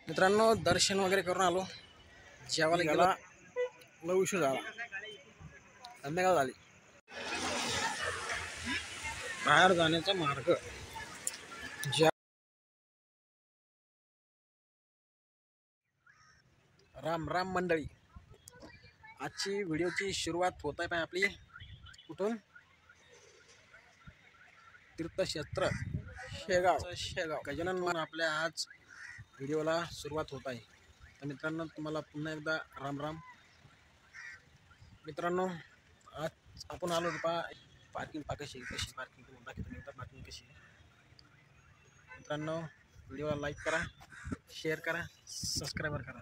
मित्रांनो दर्शन वगैरे करून आलो, जेवायला गेला, लय उशीर झाला, संध्याकाळ झाली. बाहेर जाण्याचा मार्ग राम राम मंडळी. आजची व्हिडिओची सुरुवात होत आहे आपली कुठून? तीर्थक्षेत्र शेगाव गजानन म्हणून आपल्या आज व्हिडिओला सुरुवात होत आहे. तर मित्रांनो तुम्हाला पुन्हा एकदा राम राम. मित्रांनो आज आपण आलो पार्किंग कशी पार्किंग पार्किंग कशी. मित्रांनो व्हिडिओला लाईक करा, शेअर करा, सबस्क्राईबर करा.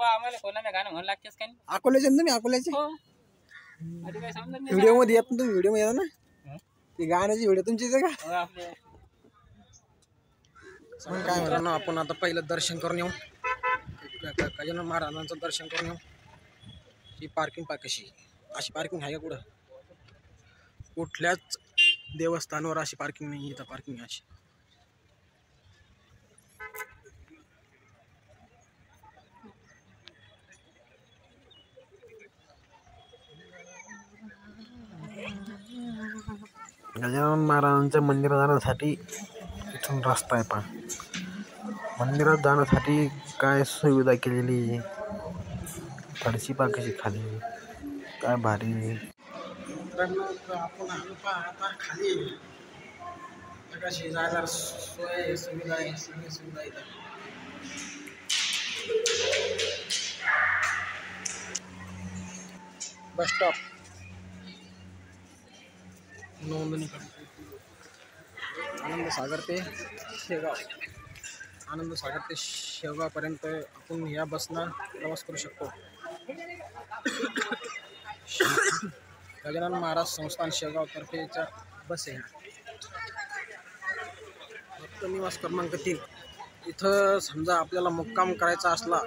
आम्हाला कोणाला गाणं म्हणू लागतेस का? अकोल्याचे तुम्ही? अकोल्याचे व्हिडिओ मध्ये येत ना तुम्ही? व्हिडिओ मध्ये येता ना ती गाण्याची व्हिडिओ तुमची का? मग काय म्हणतो ना, आपण आता पहिलं दर्शन करून येऊ, गजानन महाराजांचं दर्शन करून येऊ. ही पार्किंग कशी अशी पार्किंग आहे का कुठं? कुठल्याच देवस्थानावर अशी पार्किंग नाही. इथं पार्किंग अशी. गजानन महाराजांच्या मंदिरात जाण्यासाठी इथून रस्ता आहे. पण मंदिरात जाण्यासाठी काय सुविधा केलेली, थोडीशी कशी खाली काय भारी. आपण आलो आता खाली कशी जायला सोय सुविधा आहे, सगळी सुविधा आहे. बस स्टॉप नोंदणी आनंद सागर ते शेगावपर्यंत आपण या बसनं प्रवास करू शकतो. गजानन महाराज संस्थान शेगावतर्फेच्या बस आहे. भक्त निवास क्रमांक 3. इथं समजा आपल्याला मुक्काम करायचा असला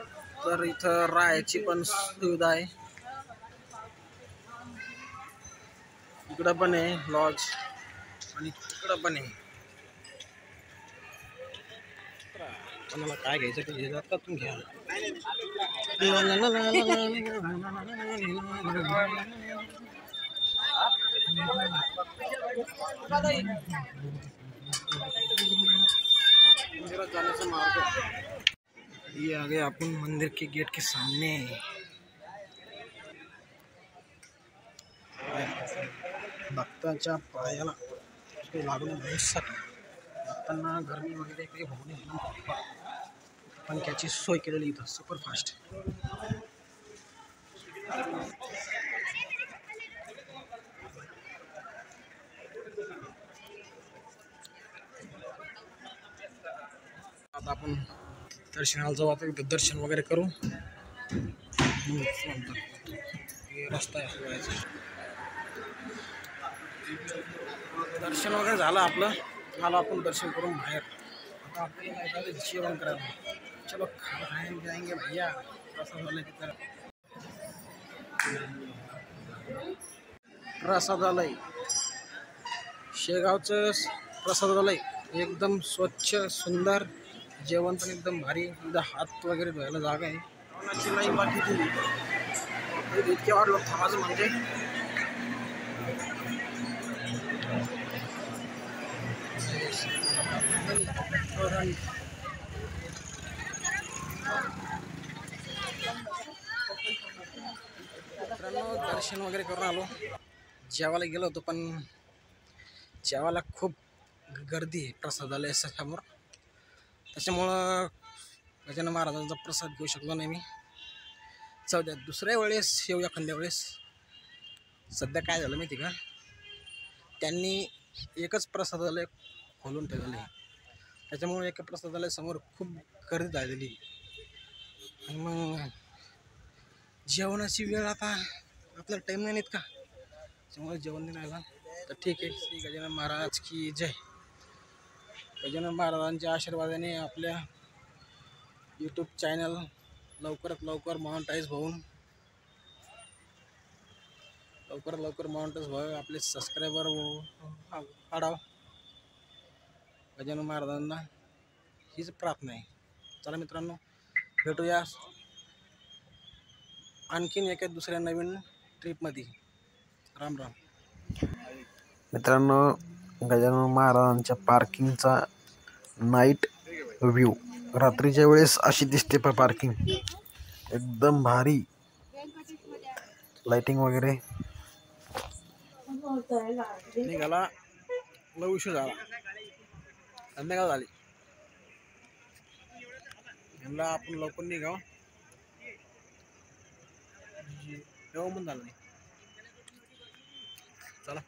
तर इथं राहायची पण सुविधा आहे. इकडं पण आहे लॉज आणि तिकडं पण आहे. तुम्हाला काय घ्यायचं ते घेतात का तुम्ही घ्या. मंदिरात जाण्याचा मार्ग ये आ गए अपन मंदिर के गेट के सामने. भक्ताच्या पायाला लागून राहण्यासाठी भक्तांना गरमी वगैरे काही होऊ नये पण त्याची सोय केलेली इथं सुपरफास्ट. आता आपण दर्शनाला जाऊ. आता इथं दर्शन वगैरे करू. रस्ता आहे. दर्शन वगैरे झालं आपलं. आलो आपण दर्शन करून बाहेर. आता आपल्याला जेवण करायला. चलो खाएंगे जाएंगे भैया. प्रसादालय शेगावचं प्रसादालय एकदम स्वच्छ सुंदर. जेवण पण एकदम भारी. इथं हात वगैरे धुवायला जागा आहे. जेवणाची लाईन बाकी दिली इतके वाढ लोक थांबायचं म्हणजे. दर्शन वगैरे करून आलो, जेवायला गेलो होतो पण जेवायला खूप गर्दी आहे प्रसादालय समोर. त्याच्यामुळं गजानन महाराजांचा प्रसाद घेऊ शकलो नाही मी. जाऊ द्या, दुसऱ्या वेळेस येऊ एखाद्या वेळेस. सध्या काय झालं माहिती का, त्यांनी एकच प्रसादालय खोलून ठेवलेलं आहे. त्याच्यामुळे एका प्रसादालय समोर खूप गर्दी झालेली. आणि मग जेवणाची वेळ आता आपल्याला टाईम नाही का, त्याच्यामुळे जेवण नाही राहिलं. तर ठीक आहे. श्री गजानन महाराज की जय. गजानन महाराजांच्या आशीर्वादाने आपल्या यूट्यूब चॅनल लवकरात लवकर मॉनिटाईज होऊन व्हावे. आपले सबस्क्रायबर वाढाव. गजानन महाराजांना हीच प्रार्थना आहे. चला मित्रांनो, भेटूया आणखीन एका दुसऱ्या नवीन ट्रिपमध्ये. राम राम. मित्रांनो, गजानन महाराजांच्या पार्किंगचा नाईट व्ह्यू रात्रीच्या वेळेस अशी दिसते. पार्किंग एकदम भारी, लाइटिंग वगैरे. निघाला लय उशीर झाला, संध्याकाळ झाली. म्हणलं आपण लवकर निघाव, जेवण पण झालं नाही. चला.